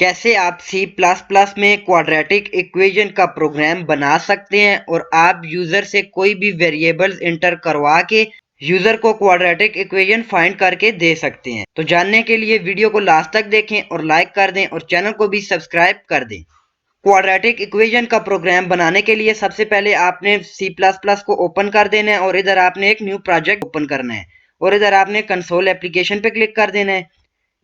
कैसे आप C plus plus में क्वाड्रेटिक इक्वेशन का प्रोग्राम बना सकते हैं और आप यूजर से कोई भी वेरिएबल्स इंटर करवा के यूजर को क्वाड्रेटिक इक्वेशन फाइंड करके दे सकते हैं। तो जानने के लिए वीडियो को लास्ट तक देखें और लाइक कर दें और चैनल को भी सब्सक्राइब कर दें। क्वाड्रेटिक इक्वेशन का प्रोग्राम बनाने के लिए सबसे पहले आपने सी प्लस प्लस को ओपन कर देना है और इधर आपने एक न्यू प्रोजेक्ट ओपन करना है और इधर आपने कंसोल एप्लीकेशन पे क्लिक कर देना है।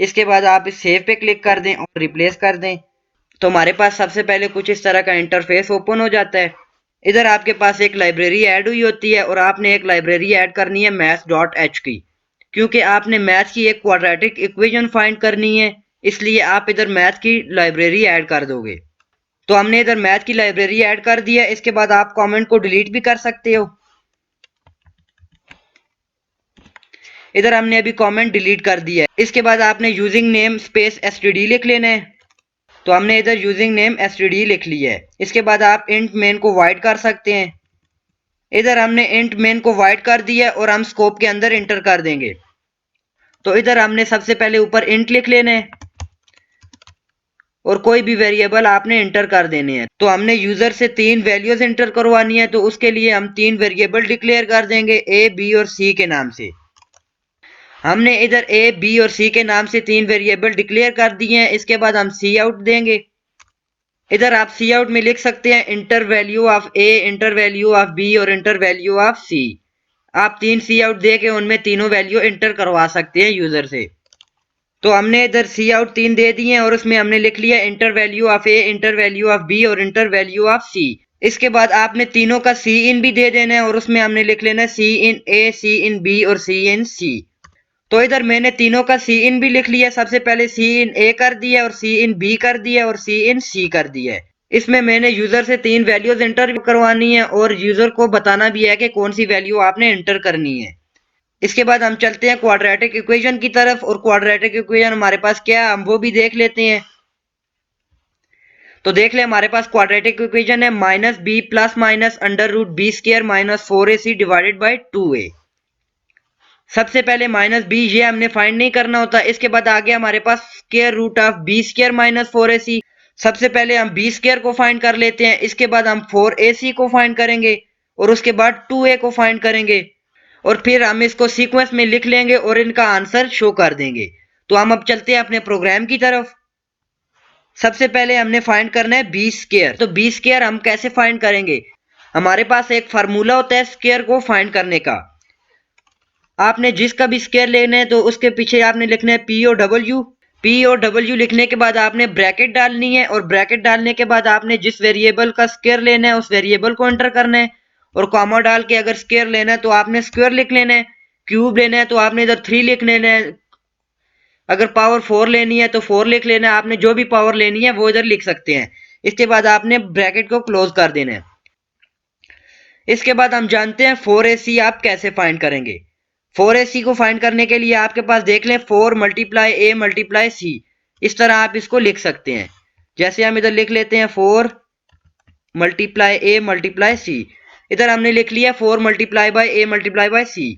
इसके बाद आप इस सेव पे क्लिक कर दें और रिप्लेस कर दें। तो हमारे पास सबसे पहले कुछ इस तरह का इंटरफेस ओपन हो जाता है। इधर आपके पास एक लाइब्रेरी ऐड हुई होती है और आपने एक लाइब्रेरी ऐड करनी है maths.h की, क्योंकि आपने मैथ की एक क्वाड्रेटिक इक्वेशन फाइंड करनी है, इसलिए आप इधर मैथ की लाइब्रेरी ऐड कर दोगे। तो हमने इधर मैथ की लाइब्रेरी ऐड कर दी है। इसके बाद आप कमेंट को डिलीट भी कर सकते हो। इधर हमने अभी कमेंट डिलीट कर दिया है। इसके बाद आपने यूजिंग नेम स्पेस std लिख लेना है। तो हमने इधर यूजिंग नेम std लिख लिया है। इसके बाद आप इंट मेन को वाइड कर सकते हैं। इधर हमने इंट मेन को वाइड कर दिया और हम स्कोप के अंदर इंटर कर देंगे। तो इधर हमने सबसे पहले ऊपर इंट लिख लेना है और कोई भी वेरिएबल आपने इंटर कर देने हैं। तो हमने यूजर से 3 वैल्यूज इंटर करवानी है, तो उसके लिए हम 3 वेरिएबल डिक्लेयर कर देंगे ए, बी और सी के नाम से। हमने इधर ए, बी और सी के नाम से 3 वेरिएबल डिक्लेयर कर दिए हैं। इसके बाद हम सी आउट देंगे। इधर आप सी आउट में लिख सकते हैं inter value of A, inter value of B और इंटर वैल्यू ऑफ सी। आप 3 सी आउट दे के उनमें तीनों वैल्यू इंटर करवा सकते हैं यूजर से। तो हमने इधर सी आउट 3 दे दिए हैं और उसमें हमने लिख लिया inter value of A, inter value of B और इंटर वैल्यू ऑफ सी। इसके बाद आपने तीनों का सी इन भी दे देना है और उसमें हमने लिख लेना सी इन ए, सी इन बी और सी इन सी। तो इधर मैंने तीनों का सी इन भी लिख लिया। सबसे पहले सी इन ए कर दिया और सी इन बी कर दिया और सी इन सी कर दिया है। इसमें मैंने यूजर से 3 वैल्यूज इंटर करवानी है और यूजर को बताना भी है कि कौन सी वैल्यू आपने इंटर करनी है। इसके बाद हम चलते हैं क्वाड्रेटिक इक्वेशन की तरफ और क्वाड्रेटिक इक्वेशन हमारे पास क्या है हम वो भी देख लेते हैं। तो देख ले हमारे पास क्वाड्रेटिक इक्वेशन है minus B plus minus under root B square minus 4ac divided by 2a। सबसे पहले माइनस बी ये हमने फाइंड नहीं करना होता। इसके बाद आगे हमारे पास square root of B square minus 4ac। सबसे पहले हम बी स्क्वायर को फाइंड कर लेते हैं। इसके बाद हम 4ac को फाइंड करेंगे और उसके बाद 2a को फाइंड करेंगे और फिर हम इसको सीक्वेंस में लिख लेंगे और इनका आंसर शो कर देंगे। तो हम अब चलते हैं अपने प्रोग्राम की तरफ। सबसे पहले हमने फाइंड करना है बी स्क्वायर। तो बी स्क्वायर हम कैसे फाइंड करेंगे? हमारे पास एक फार्मूला होता है स्क्वायर को फाइंड करने का। आपने जिसका भी स्क्वायर लेना है तो उसके पीछे आपने लिखना है पी ओ डब्ल्यू। पी और डब्ल्यू लिखने के बाद आपने ब्रैकेट डालनी है और ब्रैकेट डालने के बाद आपने जिस वेरिएबल का स्क्वायर लेना है उस वेरिएबल को एंटर करना है और कॉमा डाल के अगर स्क्वायर लेना है तो आपने स्क्वायर लिख लेना है। क्यूब लेना है तो आपने इधर 3 लिख लेना है। अगर पावर 4 लेनी है तो 4 लिख लेना है। आपने जो भी पावर लेनी है वो इधर लिख सकते हैं। इसके बाद आपने ब्रैकेट को क्लोज कर देना है। इसके बाद हम जानते हैं 4ac आप कैसे फाइंड करेंगे। 4ac को फाइंड करने के लिए आपके पास देख लें 4 मल्टीप्लाई ए मल्टीप्लाई सी। इस तरह आप इसको लिख सकते हैं। जैसे हम इधर लिख लेते हैं 4 मल्टीप्लाई ए मल्टीप्लाई सी। इधर हमने लिख लिया 4 multiply by A multiply by C.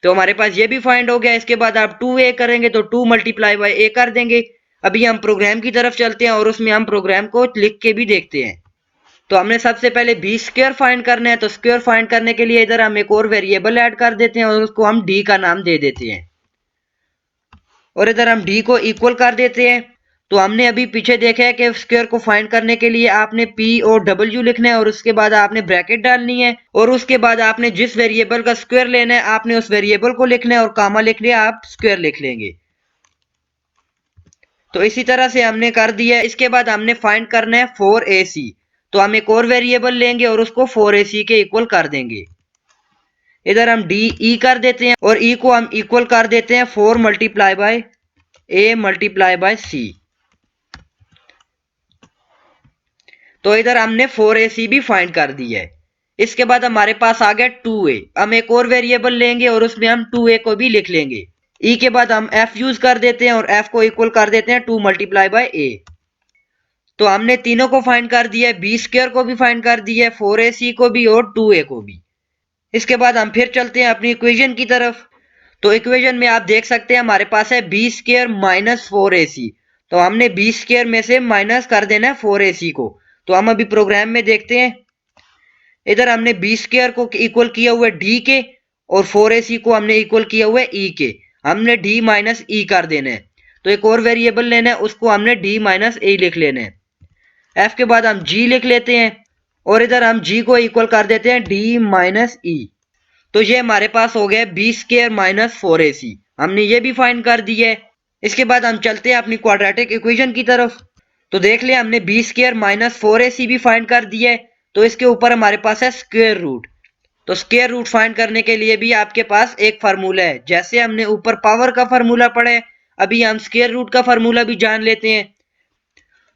तो हमारे पास ये भी फाइंड हो गया। इसके बाद आप 2a करेंगे तो 2 मल्टीप्लाई बाई ए कर देंगे। अभी हम प्रोग्राम की तरफ चलते हैं और उसमें हम प्रोग्राम को लिख के भी देखते हैं। तो हमने सबसे पहले बी स्क्वायर फाइंड करना है। तो स्क्वायर फाइंड करने के लिए इधर हम एक और वेरिएबल ऐड कर देते हैं और उसको हम डी का नाम दे देते हैं और इधर हम डी को इक्वल कर देते हैं। तो हमने अभी पीछे देखा है कि स्क्वायर को फाइंड करने के लिए आपने पी और डब्ल्यू लिखना है और उसके बाद आपने ब्रैकेट डालनी है और उसके बाद आपने जिस वेरिएबल का स्क्वायर लेना है आपने उस वेरिएबल को लिखना है और कामा लिख लिया आप स्क्वायर लिख लेंगे। तो इसी तरह से हमने कर दिया। इसके बाद हमने फाइंड करना है 4ac। तो हम एक और वेरिएबल लेंगे और उसको 4ac के इक्वल कर देंगे। इधर हम डी ई कर देते हैं और ई को हम इक्वल कर देते हैं 4 multiply by A multiply by C. तो इधर हमने 4ac भी फाइंड कर दिया है। इसके बाद हमारे पास आ गया 2a। हम एक और वेरिएबल लेंगे और उसमें हम 2a को भी लिख लेंगे। ई के बाद हम f यूज कर देते हैं और f को इक्वल कर देते हैं 2 मल्टीप्लाई बाय a। तो हमने तीनों को फाइंड कर दिया है। बी स्क्वायर को भी फाइंड कर दिया है, 4ac को भी और 2a को भी। इसके बाद हम फिर चलते हैं अपनी इक्वेशन की तरफ। तो इक्वेशन में आप देख सकते हैं हमारे पास है बी स्क्वायर माइनस 4ac। तो हमने बी स्क्वायर में से माइनस कर देना है 4ac को। तो हम अभी प्रोग्राम में देखते हैं, इधर हमने बी स्क्वायर को इक्वल किया हुआ है डी के और 4ac को हमने इक्वल किया हुआ है ई के। हमने डी माइनस ई कर देना है। तो एक और वेरिएबल लेना है, उसको हमने डी माइनस ए लिख लेना है। एफ के बाद हम जी लिख लेते हैं और इधर हम जी को इक्वल कर देते हैं डी माइनस ई। तो ये हमारे पास हो गया बी स्क्वायर माइनस 4ac। हमने ये भी फाइंड कर दिया है। इसके बाद हम चलते हैं अपनी क्वाड्रेटिक इक्वेशन की तरफ। तो देख लिया हमने बी स्क्वायर माइनस 4ac भी फाइंड कर दिया है। तो इसके ऊपर हमारे पास है स्क्वायर रूट। तो स्क्वायर रूट फाइंड करने के लिए भी आपके पास एक फार्मूला है। जैसे हमने ऊपर पावर का फार्मूला पढ़ा है, अभी हम स्क्वायर रूट का फार्मूला भी जान लेते हैं।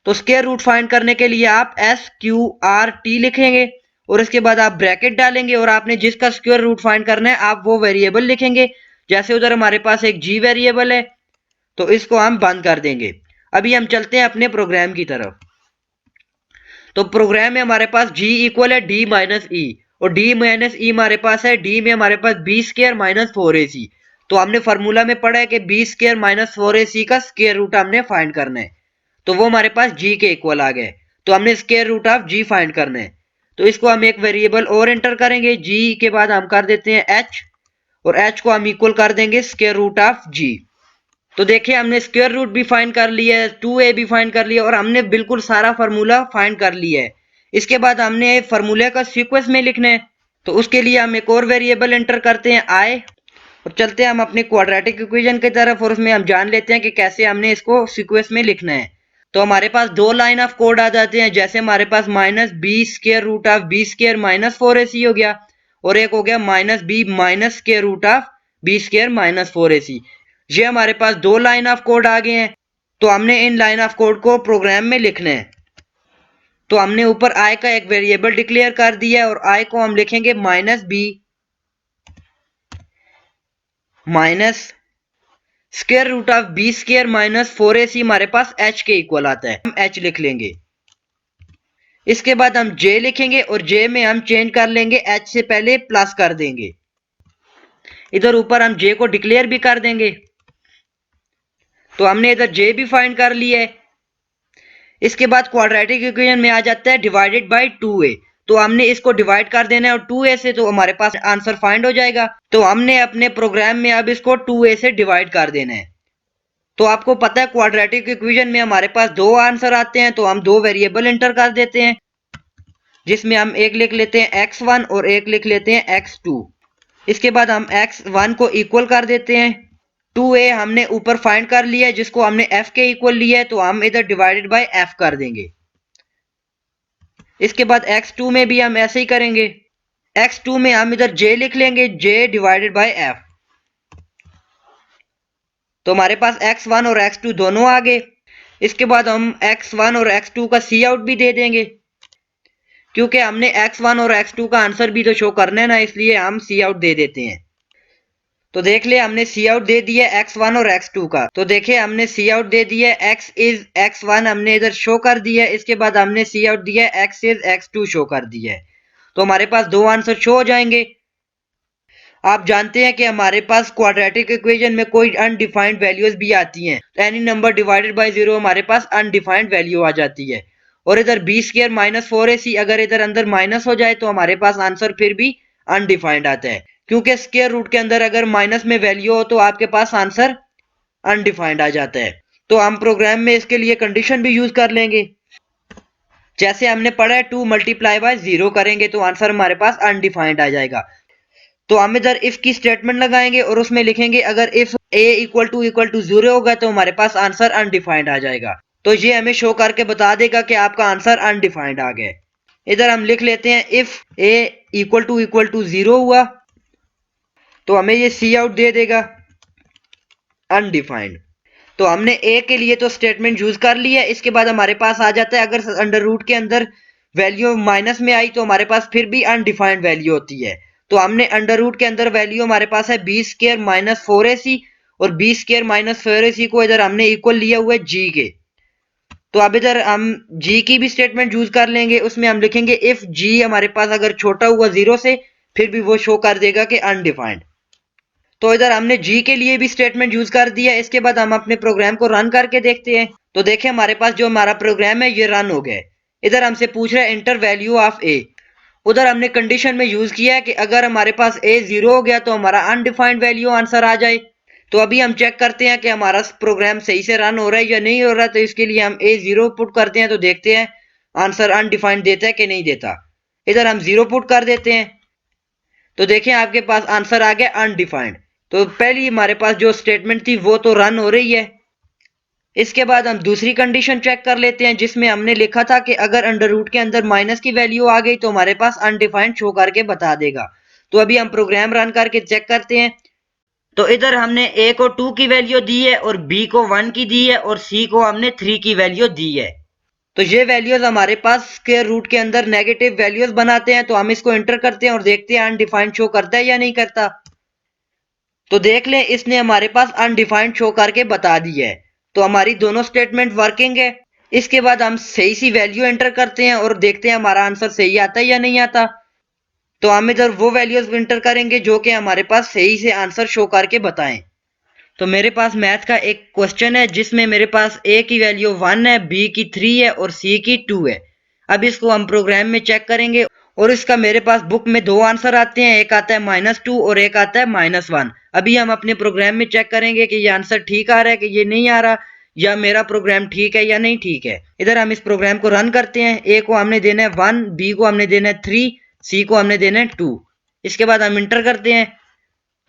तो स्क्वायर रूट फाइंड करने के लिए आप एस क्यू आर टी लिखेंगे और इसके बाद आप ब्रैकेट डालेंगे और आपने जिसका स्क्वायर रूट फाइंड करना है आप वो वेरिएबल लिखेंगे। जैसे उधर हमारे पास एक जी वेरिएबल है, तो इसको हम बंद कर देंगे। अभी हम चलते हैं अपने प्रोग्राम की तरफ। तो प्रोग्राम में हमारे पास g इक्वल है डी माइनस ई और डी माइनस ई हमारे पास है डी में हमारे पास बी स्क्वायर माइनस 4ac। तो हमने फार्मूला में पढ़ा है कि बी स्क्वायर माइनस 4ac का स्क्वायर रूट हमने फाइंड करना है। तो वो हमारे पास g के इक्वल आ गए। तो हमने square root of g find करना है। तो इसको हम एक वेरिएबल और एंटर करेंगे। g के बाद हम कर देते हैं h और h को हम इक्वल कर देंगे स्क्वायर रूट ऑफ g। तो देखिए हमने स्क्वायर रूट भी फाइंड कर लिया है, 2a भी फाइंड कर लिया और हमने बिल्कुल सारा फार्मूला फाइंड कर लिया है। इसके बाद हमने फार्मूले का सीक्वेंस में लिखना है। तो उसके लिए हम एक और वेरिएबल एंटर करते हैं i और चलते हैं हम अपने क्वाड्रेटिक इक्वेशन की तरफ और उसमें हम जान लेते हैं कि कैसे हमने इसको सीक्वेंस में लिखना है। तो हमारे पास दो लाइन ऑफ कोड आ जाते हैं। जैसे हमारे पास minus B square root of B square minus 4ac हो गया और एक हो गया minus B minus square root of B square minus 4ac। ये हमारे पास दो लाइन ऑफ कोड आ गए हैं। तो हमने इन लाइन ऑफ कोड को प्रोग्राम में लिखना है। तो हमने ऊपर i का एक वेरिएबल डिक्लेयर कर दिया है और i को हम लिखेंगे minus B minus square root of B square minus 4ac हमारे पास h के इक्वल आता है, हम h लिख लेंगे। इसके बाद हम j लिखेंगे और j में हम चेंज कर लेंगे, h से पहले प्लस कर देंगे। इधर ऊपर हम j को डिक्लेयर भी कर देंगे। तो हमने इधर j भी फाइंड कर लिया है। इसके बाद क्वाड्रेटिक इक्वेशन में आ जाता है डिवाइडेड बाय 2a। तो हमने इसको डिवाइड कर देना है और 2a से, तो हमारे पास आंसर फाइंड हो जाएगा। तो हमने अपने प्रोग्राम में अब इसको 2a से डिवाइड कर देना है। तो आपको पता है क्वाड्रेटिक इक्वेशन में हमारे पास दो आंसर आते हैं। तो हम दो वेरिएबल एंटर कर देते हैं, जिसमें हम एक लिख लेते हैं x1 और एक लिख लेते हैं x2। इसके बाद हम x1 को इक्वल कर देते हैं। 2a हमने ऊपर फाइंड कर लिया है, जिसको हमने f के इक्वल लिया है, तो हम इधर डिवाइडेड बाय f कर देंगे। इसके बाद x2 में भी हम ऐसे ही करेंगे। x2 में हम इधर j लिख लेंगे, j डिवाइडेड बाय f। तो हमारे पास x1 और x2 दोनों आ गए। इसके बाद हम x1 और x2 का सी आउट भी दे देंगे, क्योंकि हमने x1 और x2 का आंसर भी तो शो करना है ना, इसलिए हम सी आउट दे देते हैं। तो देख लिया हमने सी आउट दे दिया x1 और x2 का। तो देखिए हमने सी आउट दे दिया x इज x1 हमने इधर शो कर दिया है। इसके बाद हमने सी आउट दिया x इज x2 शो कर दिया है। तो हमारे पास दो आंसर शो हो जाएंगे। आप जानते हैं कि हमारे पास क्वाड्रेटिक इक्वेशन में कोई अनडिफाइंड वैल्यूज भी आती हैं। एनी नंबर डिवाइडेड बाय 0 हमारे पास अनडिफाइंड वैल्यू आ जाती है। और इधर बी स्क्वायर माइनस 4ac अगर इधर अंदर माइनस हो जाए तो हमारे पास आंसर फिर भी अनडिफाइंड आता है, क्योंकि स्क्वायर रूट के अंदर अगर माइनस में वैल्यू हो तो आपके पास आंसर अनडिफाइंड आ जाता है। तो हम प्रोग्राम में इसके लिए कंडीशन भी यूज कर लेंगे। जैसे हमने पढ़ा है 2 मल्टीप्लाई बाय 0 करेंगे तो आंसर हमारे पास अनडिफाइंड आ जाएगा। तो हम इधर इफ की स्टेटमेंट लगाएंगे और उसमें लिखेंगे अगर इफ a इक्वल टू 0 होगा तो हमारे पास आंसर अनडिफाइंड आ जाएगा। तो ये हमें शो करके बता देगा कि आपका आंसर अनडिफाइंड आ गया। इधर हम लिख लेते हैं इफ a इक्वल टू 0 हुआ तो हमें ये सी आउट दे देगा अनडिफाइंड। तो हमने a के लिए तो स्टेटमेंट यूज कर लिया है। इसके बाद हमारे पास आ जाता है अगर अंडर रूट के अंदर वैल्यू माइनस में आई तो हमारे पास फिर भी अनडिफाइंड वैल्यू होती है। तो हमने अंडर रूट के अंदर वैल्यू हमारे पास है बी स्क्वायर माइनस 4ac और बी स्क्वायर माइनस 4ac को इधर हमने इक्वल लिया हुआ है g के। तो अब इधर हम g की भी स्टेटमेंट यूज कर लेंगे। उसमें हम लिखेंगे इफ g हमारे पास अगर छोटा हुआ 0 से फिर भी वो शो कर देगा कि अनडिफाइंड। तो इधर हमने जी के लिए भी स्टेटमेंट यूज कर दिया। इसके बाद हम अपने प्रोग्राम को रन करके देखते हैं। तो देखिए हमारे पास जो हमारा प्रोग्राम है ये रन हो गया। इधर हमसे पूछ रहा है एंटर वैल्यू ऑफ ए। उधर हमने कंडीशन में यूज किया है कि अगर हमारे पास ए 0 हो गया तो हमारा अनडिफाइंड वैल्यू आंसर आ जाए। तो अभी हम चेक करते हैं कि हमारा प्रोग्राम सही से रन हो रहा है या नहीं हो रहा है। तो इसके लिए हम ए 0 पुट करते हैं तो देखते हैं आंसर अनडिफाइंड देता है कि नहीं देता। इधर हम 0 पुट कर देते हैं तो देखिए आपके पास आंसर आ गया अनडिफाइंड। तो पहली हमारे पास जो स्टेटमेंट थी वो तो रन हो रही है। इसके बाद हम दूसरी कंडीशन चेक कर लेते हैं जिसमें हमने लिखा था कि अगर अंडर रूट के अंदर माइनस की वैल्यू आ गई तो हमारे पास अनडिफाइंड शो करके बता देगा। तो अभी हम प्रोग्राम रन करके चेक करते हैं। तो इधर हमने ए को 2 की वैल्यू दी है और बी को 1 की दी है और सी को हमने 3 की वैल्यू दी है। तो ये वैल्यूज हमारे पास स्क्वायर रूट के अंदर नेगेटिव वैल्यूज बनाते हैं। तो हम इसको एंटर करते हैं और देखते हैं अनडिफाइंड शो करता है या नहीं करता। तो देख लें इसने हमारे पास अनडिफाइंड शो करके बता दिया है। तो हमारी दोनों स्टेटमेंट वर्किंग है। इसके बाद हम सही सी वैल्यू एंटर करते हैं और देखते हैं हमारा आंसर सही आता है या नहीं आता। तो हम इधर वो वैल्यूज एंटर करेंगे जो कि हमारे पास सही से आंसर शो करके बताएं। तो मेरे पास मैथ का एक क्वेश्चन है जिसमें मेरे पास ए की वैल्यू 1 है, बी की 3 है और सी की 2 है। अब इसको हम प्रोग्राम में चेक करेंगे और इसका मेरे पास बुक में दो आंसर आते हैं, एक आता है -2 और एक आता है -1। अभी हम अपने प्रोग्राम में चेक करेंगे कि ये आंसर ठीक आ रहा है कि ये नहीं आ रहा, या मेरा प्रोग्राम ठीक है या नहीं ठीक है। इधर हम इस प्रोग्राम को रन करते हैं। ए को हमने देना है 1, बी को हमने देना है 3, सी को हमने देना है 2। इसके बाद हम इंटर करते हैं।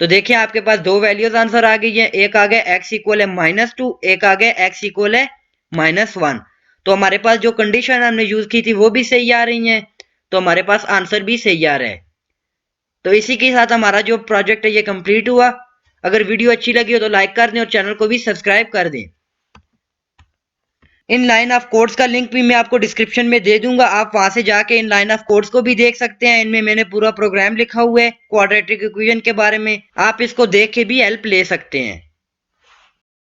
तो देखिए आपके पास दो वैल्यूज आंसर आ गई है। एक आ गया x इक्वल है -2, एक आ गया x इक्वल है -1। तो हमारे पास जो कंडीशन हमने यूज की थी वो भी सही आ रही है। तो हमारे पास आंसर भी सही आ रहा है। तो इसी के साथ हमारा जो प्रोजेक्ट है ये कंप्लीट हुआ। अगर वीडियो अच्छी लगी हो तो लाइक कर दें और चैनल को भी सब्सक्राइब कर दें। इन लाइन ऑफ कोड्स का लिंक भी मैं आपको डिस्क्रिप्शन में दे दूंगा। आप वहां से जाके इन लाइन ऑफ कोड्स को भी देख सकते हैं। इनमें मैंने पूरा प्रोग्राम लिखा हुआ है क्वाड्रेटिक इक्वेशन के बारे में। आप इसको देख के भी हेल्प ले सकते हैं।